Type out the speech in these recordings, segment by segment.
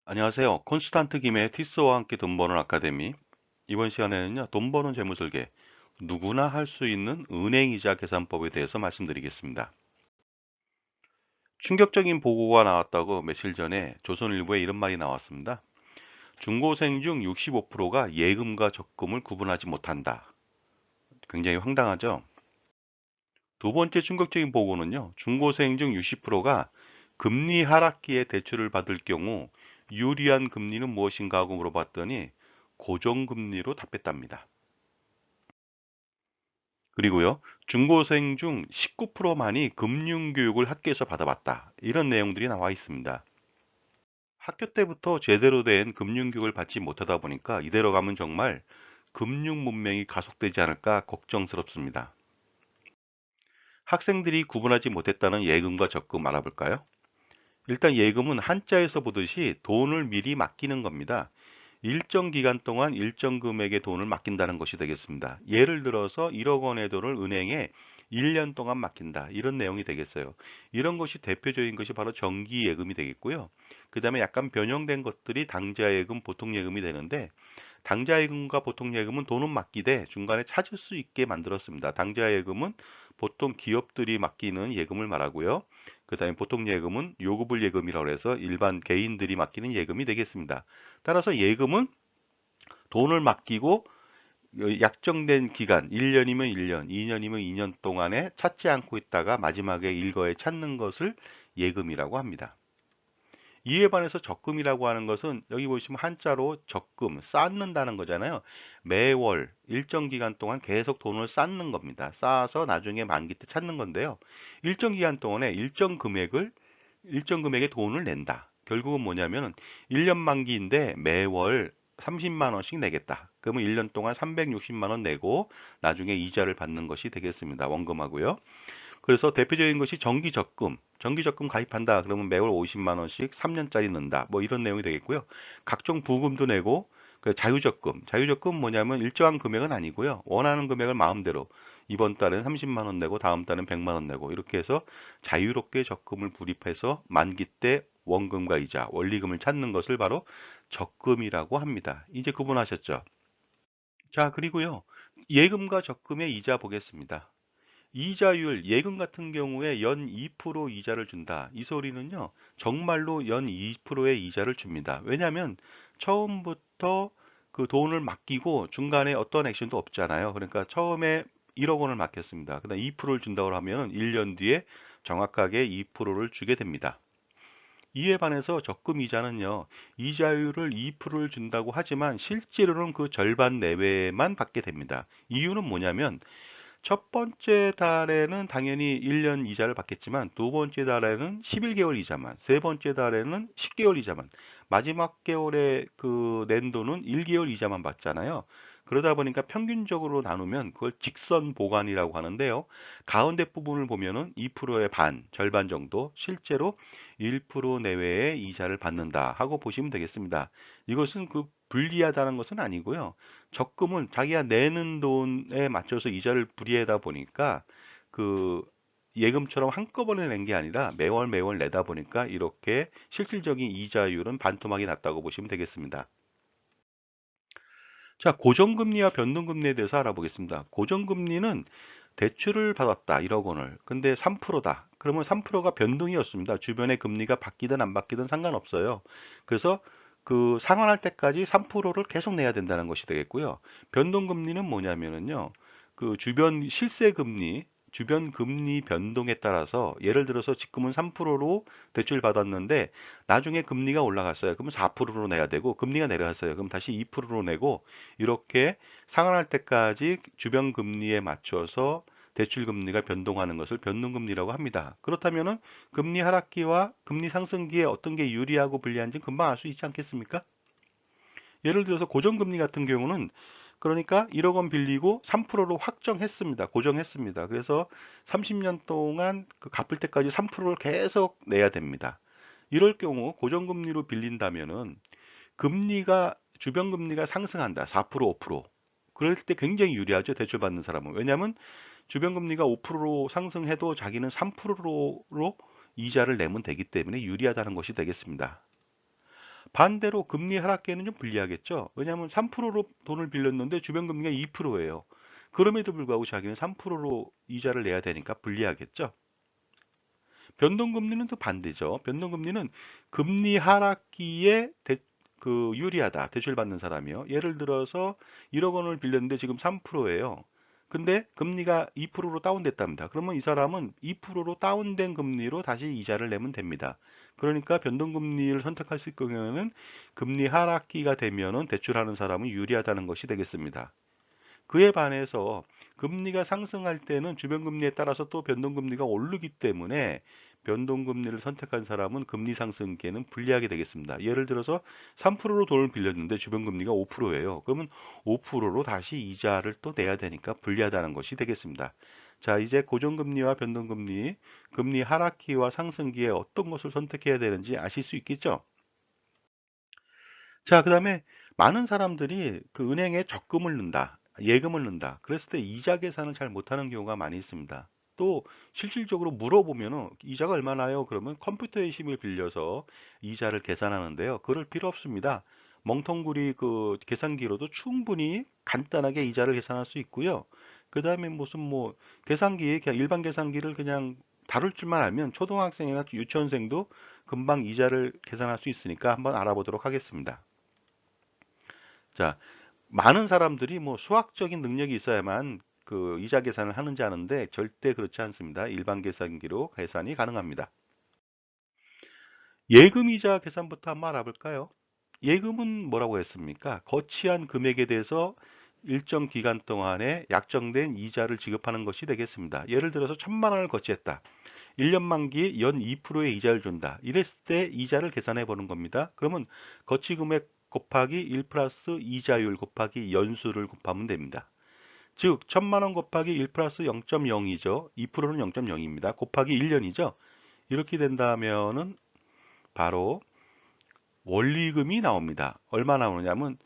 안녕하세요. 콘스탄트 김의 티스와 함께 돈 버는 아카데미. 이번 시간에는요, 돈 버는 재무설계, 누구나 할 수 있는 은행이자 계산법에 대해서 말씀드리겠습니다. 충격적인 보고가 나왔다고 며칠 전에 조선일보에 이런 말이 나왔습니다. 중고생 중 65%가 예금과 적금을 구분하지 못한다. 굉장히 황당하죠? 두 번째 충격적인 보고는요, 중고생 중 60%가 금리 하락기에 대출을 받을 경우 유리한 금리는 무엇인가 하고 물어봤더니 고정금리로 답했답니다. 그리고요, 중고생 중 19%만이 금융교육을 학교에서 받아봤다. 이런 내용들이 나와 있습니다. 학교 때부터 제대로 된 금융교육을 받지 못하다 보니까 이대로 가면 정말 금융 문맹이 가속되지 않을까 걱정스럽습니다. 학생들이 구분하지 못했다는 예금과 적금 알아볼까요? 일단 예금은 한자에서 보듯이 돈을 미리 맡기는 겁니다. 일정 기간 동안 일정 금액의 돈을 맡긴다는 것이 되겠습니다. 예를 들어서 1억 원의 돈을 은행에 1년 동안 맡긴다. 이런 내용이 되겠어요. 이런 것이 대표적인 것이 바로 정기 예금이 되겠고요. 그 다음에 약간 변형된 것들이 당좌 예금, 보통 예금이 되는데 당좌 예금과 보통 예금은 돈은 맡기되 중간에 찾을 수 있게 만들었습니다. 당좌 예금은 보통 기업들이 맡기는 예금을 말하고요. 그 다음에 보통 예금은 요구불 예금이라고 해서 일반 개인들이 맡기는 예금이 되겠습니다. 따라서 예금은 돈을 맡기고 약정된 기간, 1년이면 1년, 2년이면 2년 동안에 찾지 않고 있다가 마지막에 일거에 찾는 것을 예금이라고 합니다. 이에 반해서 적금이라고 하는 것은 여기 보시면 한자로 적금, 쌓는다는 거잖아요. 매월 일정 기간 동안 계속 돈을 쌓는 겁니다. 쌓아서 나중에 만기 때 찾는 건데요. 일정 기간 동안에 일정 금액의 돈을 낸다. 결국은 뭐냐면 1년 만기인데 매월 30만 원씩 내겠다. 그러면 1년 동안 360만 원 내고 나중에 이자를 받는 것이 되겠습니다. 원금하고요. 그래서 대표적인 것이 정기적금. 정기적금 가입한다. 그러면 매월 50만 원씩 3년짜리 넣는다. 뭐 이런 내용이 되겠고요. 각종 부금도 내고 그 자유적금. 자유적금 뭐냐면 일정한 금액은 아니고요. 원하는 금액을 마음대로 이번 달엔 30만 원 내고 다음 달엔 100만 원 내고 이렇게 해서 자유롭게 적금을 불입해서 만기 때 원금과 이자, 원리금을 찾는 것을 바로 적금이라고 합니다. 이제 구분하셨죠? 자, 그리고요. 예금과 적금의 이자 보겠습니다. 이자율, 예금 같은 경우에 연 2% 이자를 준다. 이 소리는요, 정말로 연 2%의 이자를 줍니다. 왜냐하면 처음부터 그 돈을 맡기고 중간에 어떤 액션도 없잖아요. 그러니까 처음에 1억 원을 맡겼습니다. 그다음 2%를 준다고 하면 1년 뒤에 정확하게 2%를 주게 됩니다. 이에 반해서 적금 이자는요, 이자율을 2%를 준다고 하지만 실제로는 그 절반 내외만 받게 됩니다. 이유는 뭐냐면 첫 번째 달에는 당연히 1년 이자를 받겠지만 두 번째 달에는 11개월 이자만, 세 번째 달에는 10개월 이자만, 마지막 개월에 그 낸 돈은 1개월 이자만 받잖아요. 그러다 보니까 평균적으로 나누면 그걸 직선 보관이라고 하는데요. 가운데 부분을 보면은 2%의 반, 절반 정도 실제로 1% 내외의 이자를 받는다 하고 보시면 되겠습니다. 이것은 그 불리하다는 것은 아니고요. 적금은 자기가 내는 돈에 맞춰서 이자를 불이하다 보니까 그 예금처럼 한꺼번에 낸 게 아니라 매월 매월 내다 보니까 이렇게 실질적인 이자율은 반토막이 났다고 보시면 되겠습니다. 자, 고정금리와 변동금리에 대해서 알아보겠습니다. 고정금리는 대출을 받았다, 1억 원을. 근데 3%다. 그러면 3%가 변동이었습니다. 주변의 금리가 바뀌든 안 바뀌든 상관없어요. 그래서 그 상환할 때까지 3%를 계속 내야 된다는 것이 되겠고요. 변동금리는 뭐냐면은요. 그 주변 금리 변동에 따라서 예를 들어서 지금은 3%로 대출 받았는데 나중에 금리가 올라갔어요. 그러면 4%로 내야 되고 금리가 내려갔어요. 그럼 다시 2%로 내고 이렇게 상환할 때까지 주변 금리에 맞춰서 대출 금리가 변동하는 것을 변동금리라고 합니다. 그렇다면은 금리 하락기와 금리 상승기에 어떤 게 유리하고 불리한지 금방 알 수 있지 않겠습니까? 예를 들어서 고정금리 같은 경우는 그러니까 1억 원 빌리고 3%로 확정했습니다. 고정했습니다. 그래서 30년 동안 그 갚을 때까지 3%를 계속 내야 됩니다. 이럴 경우 고정금리로 빌린다면은 금리가 주변 금리가 상승한다. 4%, 5%. 그럴 때 굉장히 유리하죠. 대출 받는 사람은. 왜냐하면 주변 금리가 5%로 상승해도 자기는 3%로 이자를 내면 되기 때문에 유리하다는 것이 되겠습니다. 반대로 금리 하락기에는 좀 불리하겠죠. 왜냐하면 3%로 돈을 빌렸는데 주변 금리가 2%예요. 그럼에도 불구하고 자기는 3%로 이자를 내야 되니까 불리하겠죠. 변동금리는 또 반대죠. 변동금리는 금리 하락기에 유리하다. 대출받는 사람이요. 예를 들어서 1억 원을 빌렸는데 지금 3%예요. 근데 금리가 2%로 다운됐답니다. 그러면 이 사람은 2%로 다운된 금리로 다시 이자를 내면 됩니다. 그러니까 변동금리를 선택할 수 있을 경우에는 금리 하락기가 되면은 대출하는 사람은 유리하다는 것이 되겠습니다. 그에 반해서 금리가 상승할 때는 주변 금리에 따라서 또 변동금리가 오르기 때문에 변동금리를 선택한 사람은 금리 상승기에는 불리하게 되겠습니다. 예를 들어서 3%로 돈을 빌렸는데 주변 금리가 5%예요. 그러면 5%로 다시 이자를 또 내야 되니까 불리하다는 것이 되겠습니다. 자, 이제 고정금리와 변동금리, 금리 하락기와 상승기에 어떤 것을 선택해야 되는지 아실 수 있겠죠? 자, 그다음에 많은 사람들이 그 은행에 적금을 넣는다, 예금을 넣는다. 그랬을 때 이자 계산을 잘 못하는 경우가 많이 있습니다. 또 실질적으로 물어보면은 이자가 얼마나요? 그러면 컴퓨터의 힘을 빌려서 이자를 계산하는데요. 그럴 필요 없습니다. 멍텅구리 그 계산기로도 충분히 간단하게 이자를 계산할 수 있고요. 그다음에 무슨 뭐 계산기, 그냥 일반 계산기를 그냥 다룰 줄만 알면 초등학생이나 유치원생도 금방 이자를 계산할 수 있으니까 한번 알아보도록 하겠습니다. 자, 많은 사람들이 뭐 수학적인 능력이 있어야만 그 이자 계산을 하는지 아는데 절대 그렇지 않습니다. 일반 계산기로 계산이 가능합니다. 예금 이자 계산부터 한번 알아볼까요? 예금은 뭐라고 했습니까? 거치한 금액에 대해서 일정 기간 동안에 약정된 이자를 지급하는 것이 되겠습니다. 예를 들어서 1,000만 원을 거치했다. 1년 만기 연 2%의 이자를 준다. 이랬을 때 이자를 계산해 보는 겁니다. 그러면 거치 금액 곱하기 1 플러스 이자율 곱하기 연수를 곱하면 됩니다. 즉 1,000만 원 곱하기 1 플러스 0.0이죠. 2%는 0.0입니다. 곱하기 1년이죠. 이렇게 된다면은 바로 원리금이 나옵니다. 얼마 나오느냐면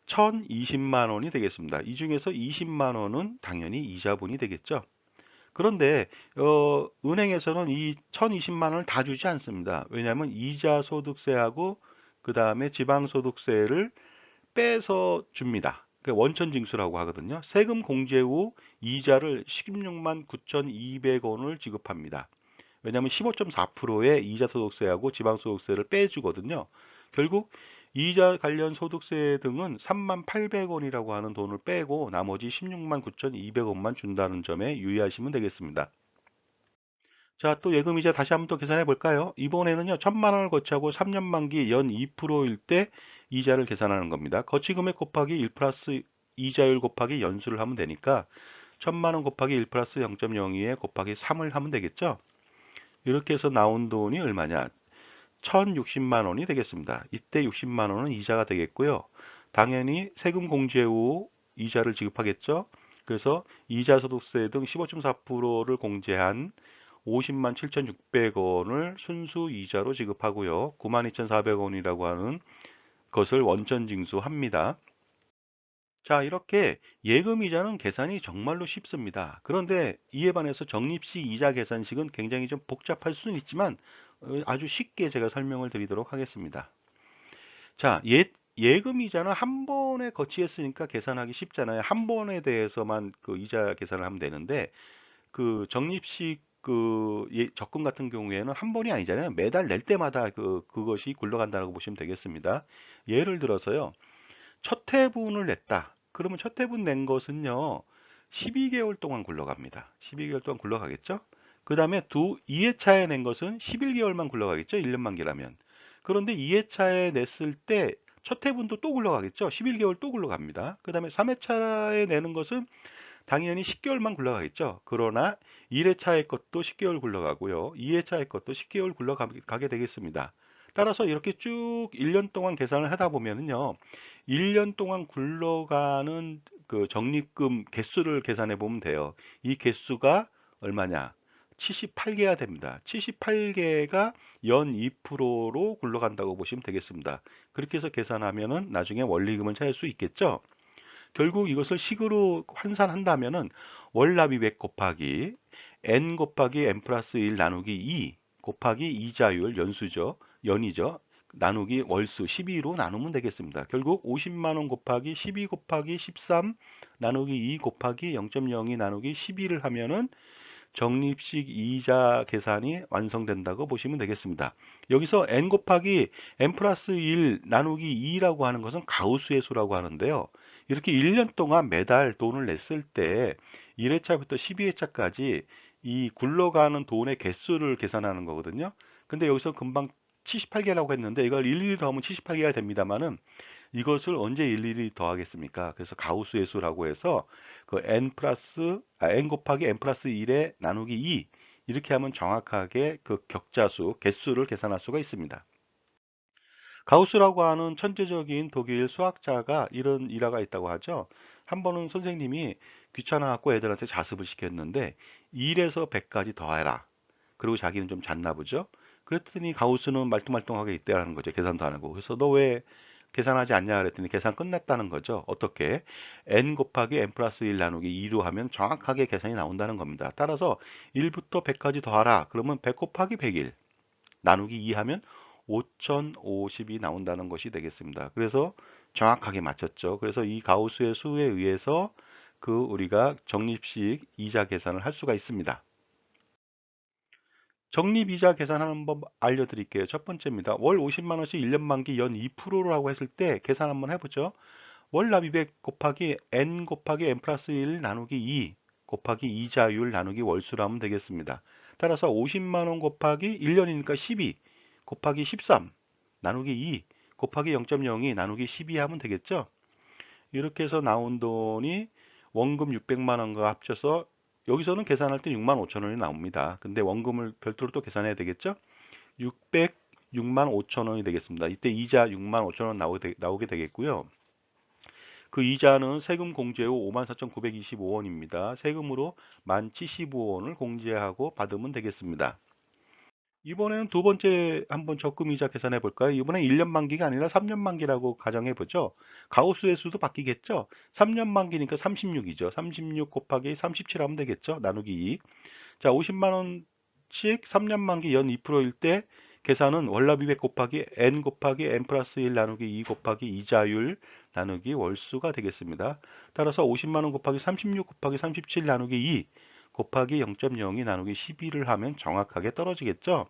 1,020만 원이 되겠습니다. 이 중에서 20만 원은 당연히 이자분이 되겠죠. 그런데 은행에서는 이 1,020만 원을 다 주지 않습니다. 왜냐하면 이자 소득세하고 그 다음에 지방소득세를 빼서 줍니다. 그 원천징수라고 하거든요. 세금 공제 후 이자를 16만 9,200원을 지급합니다. 왜냐하면 15.4%의 이자 소득세하고 지방소득세를 빼주거든요. 결국 이자 관련 소득세 등은 3만 800원이라고 하는 돈을 빼고 나머지 16만 9,200원만 준다는 점에 유의하시면 되겠습니다. 자, 또 예금이자 다시 한번 또 계산해 볼까요? 이번에는요, 1,000만 원을 거치하고 3년 만기 연 2%일 때 이자를 계산하는 겁니다. 거치금액 곱하기 1 플러스 이자율 곱하기 연수를 하면 되니까 1,000만 원 곱하기 1 플러스 0.02에 곱하기 3을 하면 되겠죠? 이렇게 해서 나온 돈이 얼마냐? 1,060만 원이 되겠습니다. 이때 60만 원은 이자가 되겠고요. 당연히 세금 공제 후 이자를 지급하겠죠. 그래서 이자 소득세 등 15.4%를 공제한 50만 7,600원을 순수 이자로 지급하고요. 92,400원이라고 하는 것을 원천 징수합니다. 자, 이렇게 예금 이자는 계산이 정말로 쉽습니다. 그런데 이에 반해서 적립식 이자 계산식은 굉장히 좀 복잡할 수는 있지만 아주 쉽게 제가 설명을 드리도록 하겠습니다. 자, 예금 이자는 한 번에 거치했으니까 계산하기 쉽잖아요. 한 번에 대해서만 그 이자 계산을 하면 되는데 그 적립식 적금 같은 경우에는 한 번이 아니잖아요. 매달 낼 때마다 그것이 굴러간다고 보시면 되겠습니다. 예를 들어서요. 첫 해분을 냈다. 그러면 첫 해분 낸 것은요. 12개월 동안 굴러갑니다. 12개월 동안 굴러가겠죠? 그 다음에 2회차에 낸 것은 11개월만 굴러가겠죠? 1년 만기라면. 그런데 2회차에 냈을 때 첫 해분도 또 굴러가겠죠? 11개월 또 굴러갑니다. 그 다음에 3회차에 내는 것은 당연히 10개월만 굴러가겠죠. 그러나 1회차의 것도 10개월 굴러가고요. 2회차의 것도 10개월 굴러가게 되겠습니다. 따라서 이렇게 쭉 1년 동안 계산을 하다 보면은요. 1년 동안 굴러가는 그 적립금 개수를 계산해 보면 돼요. 이 개수가 얼마냐? 78개가 됩니다. 78개가 연 2%로 굴러간다고 보시면 되겠습니다. 그렇게 해서 계산하면은 나중에 원리금을 찾을 수 있겠죠. 결국 이것을 식으로 환산한다면은 월납입액 곱하기 n 곱하기 n 플러스 1 나누기 2 곱하기 이자율 연수죠. 연이죠. 나누기 월수 12로 나누면 되겠습니다. 결국 50만 원 곱하기 12 곱하기 13 나누기 2 곱하기 0.02 나누기 12를 하면은 적립식 이자 계산이 완성된다고 보시면 되겠습니다. 여기서 n 곱하기 n 플러스 1 나누기 2라고 하는 것은 가우스의 수라고 하는데요. 이렇게 1년 동안 매달 돈을 냈을 때 1회차부터 12회차까지 이 굴러가는 돈의 개수를 계산하는 거거든요. 근데 여기서 금방 78개라고 했는데 이걸 일일이 더하면 78개가 됩니다만은 이것을 언제 일일이 더하겠습니까? 그래서 가우스의 수라고 해서 그 n 곱하기 n 플러스 1에 나누기 2 이렇게 하면 정확하게 그 격자수 개수를 계산할 수가 있습니다. 가우스라고 하는 천재적인 독일 수학자가 이런 일화가 있다고 하죠. 한 번은 선생님이 귀찮아갖고 애들한테 자습을 시켰는데 1에서 100까지 더해라. 그리고 자기는 좀 잤나 보죠. 그랬더니 가우스는 말똥말똥하게 있대라는 거죠. 계산도 안 하고. 그래서 너 왜 계산하지 않냐 그랬더니 계산 끝났다는 거죠. 어떻게? n 곱하기 n 플러스 1 나누기 2로 하면 정확하게 계산이 나온다는 겁니다. 따라서 1부터 100까지 더하라. 그러면 100 곱하기 101 나누기 2 하면 5050이 나온다는 것이 되겠습니다. 그래서 정확하게 맞췄죠. 그래서 이 가우스의 수에 의해서 그 우리가 적립식 이자 계산을 할 수가 있습니다. 적립이자 계산하는 법 알려드릴게요. 첫 번째입니다. 월 50만 원씩 1년 만기 연 2%라고 했을 때 계산 한번 해보죠. 월 납입액 곱하기 n 곱하기 n 플러스 1 나누기 2 곱하기 이자율 나누기 월수로 하면 되겠습니다. 따라서 50만 원 곱하기 1년이니까 12 곱하기 13 나누기 2 곱하기 0.02 나누기 12 하면 되겠죠. 이렇게 해서 나온 돈이 원금 600만 원과 합쳐서 여기서는 계산할 때 6만 5천 원이 나옵니다. 근데 원금을 별도로 또 계산해야 되겠죠. 606만 5천 원이 되겠습니다. 이때 이자 6만 5천 원 나오게 되겠고요. 그 이자는 세금 공제 후 54,925원입니다. 세금으로 1,075원을 공제하고 받으면 되겠습니다. 이번에는 두 번째 한번 적금이자 계산해 볼까요? 이번엔 1년 만기가 아니라 3년 만기라고 가정해 보죠. 가우스의 수도 바뀌겠죠? 3년 만기니까 36이죠. 36 곱하기 37 하면 되겠죠? 나누기 2. 자, 50만 원씩 3년 만기 연 2%일 때 계산은 월납입액 곱하기 n 곱하기 n 플러스 1 나누기 2 곱하기 이자율 나누기 월수가 되겠습니다. 따라서 50만 원 곱하기 36 곱하기 37 나누기 2 곱하기 0.02 나누기 12를 하면 정확하게 떨어지겠죠.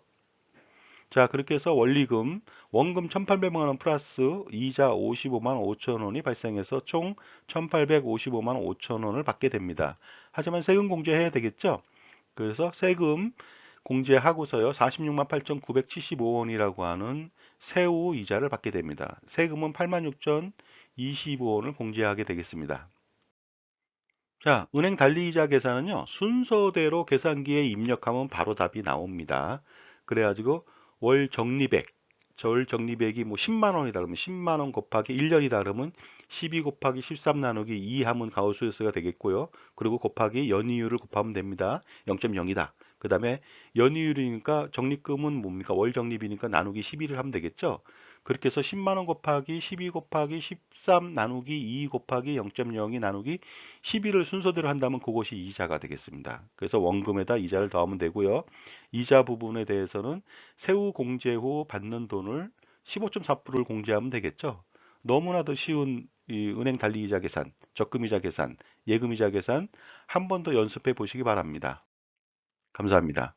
자, 그렇게 해서 원금 1,800만 원 플러스 이자 55만 5천 원이 발생해서 총 1,855만 5천 원을 받게 됩니다. 하지만 세금 공제해야 되겠죠? 그래서 세금 공제하고서요 46만 8,975원이라고 하는 세후 이자를 받게 됩니다. 세금은 86,025원을 공제하게 되겠습니다. 자, 은행 단리이자 계산은요, 순서대로 계산기에 입력하면 바로 답이 나옵니다. 그래가지고 월 적립액, 월 적립액이 뭐 10만 원이다 그러면 10만 원 곱하기 1년이다 그러면 12 곱하기 13 나누기 2 하면 가우스수가 되겠고요. 그리고 곱하기 연이율을 곱하면 됩니다. 0.0이다. 그 다음에 연이율이니까 적립금은 뭡니까? 월 적립이니까 나누기 12를 하면 되겠죠. 그렇게 해서 10만 원 곱하기 12 곱하기 13 나누기 2 곱하기 0.02 나누기 12를 순서대로 한다면 그것이 이자가 되겠습니다. 그래서 원금에다 이자를 더하면 되고요. 이자 부분에 대해서는 세후 공제 후 받는 돈을 15.4%를 공제하면 되겠죠. 너무나도 쉬운 이 은행 단리이자 계산, 적금이자 계산, 예금이자 계산 한 번 더 연습해 보시기 바랍니다. 감사합니다.